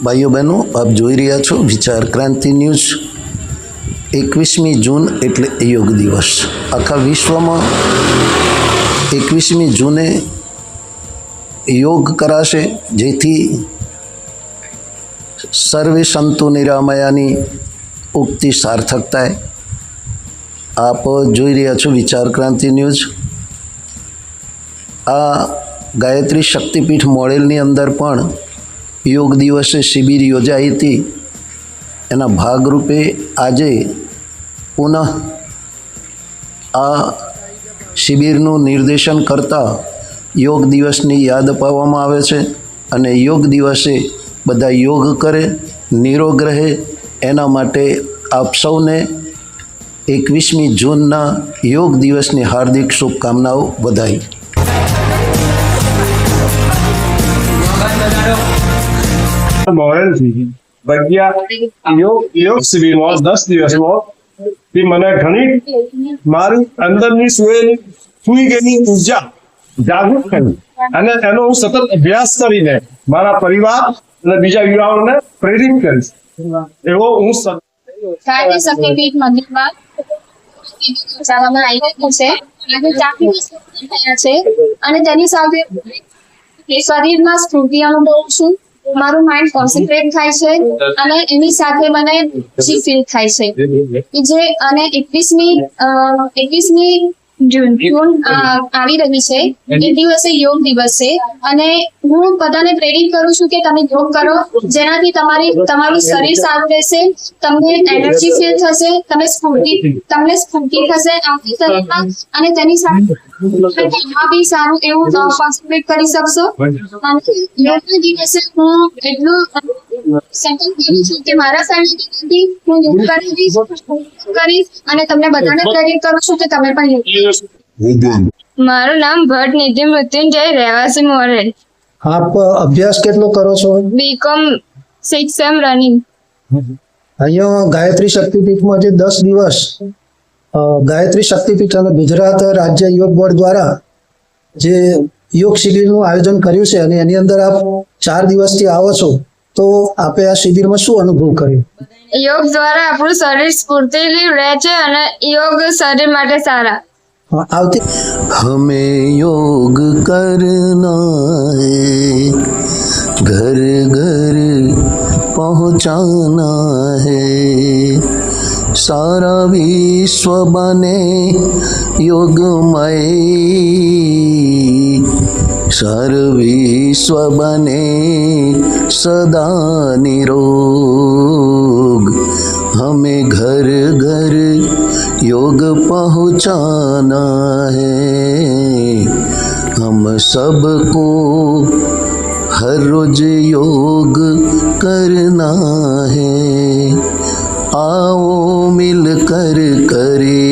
ભાઈઓ બહેનો, આપ જોઈ રહ્યા છો વિચાર ક્રાંતિ ન્યૂઝ। 21મી જૂન એટલે યોગ દિવસ। આખા વિશ્વમાં 21મી જૂને યોગ કરાશે, જેથી સર્વે સંતો નિરામયાની ઉક્તિ સાર્થક થાય। આપ જોઈ રહ્યા છો વિચાર ક્રાંતિ ન્યૂઝ। આ ગાયત્રી શક્તિપીઠ મોડેલની અંદર પણ યોગ દિવસે શિબિર યોજાઈ હતી। એના ભાગરૂપે આજે પુનઃ આ શિબિરનું નિર્દેશન કરતા યોગ દિવસની યાદ અપાવવામાં આવે છે અને યોગ દિવસે બધા યોગ કરે, નિરોગ રહે, એના માટે આપ સૌને 21મી જૂનના યોગ દિવસની હાર્દિક શુભકામનાઓ। વધાઈ। મોડેલ યોગ શિબિરમાં 10 દિવસમાં મને ઘણી મારી અંદરની સુઈ ગયેલી ઉર્જા જાગૃત કરી અને એનો હું સતત અભ્યાસ કરીને મારા પરિવાર અને બીજા યુવાઓને પ્રેરિત કરીશ એવો હું ગાયત્રી શક્તિપીઠ મંદિરમાં ચાલવામાં આવી રહ્યું છે। આજે ચાકરી થયા છે અને તેની સાથે શરીરમાં સ્ફૂર્તિ અનુભવું છું। મારું માઇન્ડ કોન્સન્ટ્રેટ થાય છે અને એની સાથે મને ખુશી ફીલ થાય છે જે અને 21મી જૂન આવી રહી છે। એ દિવસે યોગ દિવસ છે અને હું બધાને પ્રેરિત કરું છું કે તમે યોગ કરો, જેનાથી તમારું શરીર સારું રહેશે, તમને એનર્જી ફીલ થશે, તમને સ્ફૂર્તિ થશે આપણી શરીરમાં અને તેની સાથે બી સારું એવું કોન્સન્ટ્રેટ કરી શકશો। અને યોગના દિવસે હું એટલું સંકલ્પ કરું છું કે મારા ફેમિલી હું યોગ કરીશ અને તમને બધાને પ્રેરિત કરું છું કે તમે પણ યોગ। મારું નામ ભટ્ટ નિધિ મૃત્યુંજય, રહેવાસી મોરેલ। આપ અભ્યાસ કેટલો કરો છો? BCom 6 sem running. અહીંયા ગાયત્રી શક્તિપીઠમાં જે 10 દિવસ ગાયત્રી શક્તિપીઠ અને ગુજરાત રાજ્ય યોગ બોર્ડ દ્વારા જે યોગ શિબિરનું આયોજન કર્યું છે અને એની અંદર આપ 4 દિવસથી આવો છો, તો આપે આ શિબિરમાં શું અનુભવ કર્યો? યોગ દ્વારા આપણું શરીર સ્ફૂર્તિલું રહે છે અને યોગ શરીર માટે સારા। આવતી हमें योग करना है, घर घर पहुँचाना है, सारा विश्व बने योगमय, सारा विश्व बने सदा निरोग, हमें घर घर योग पहुँचाना है, हम सबको हर रोज योग करना है, आओ मिलकर करें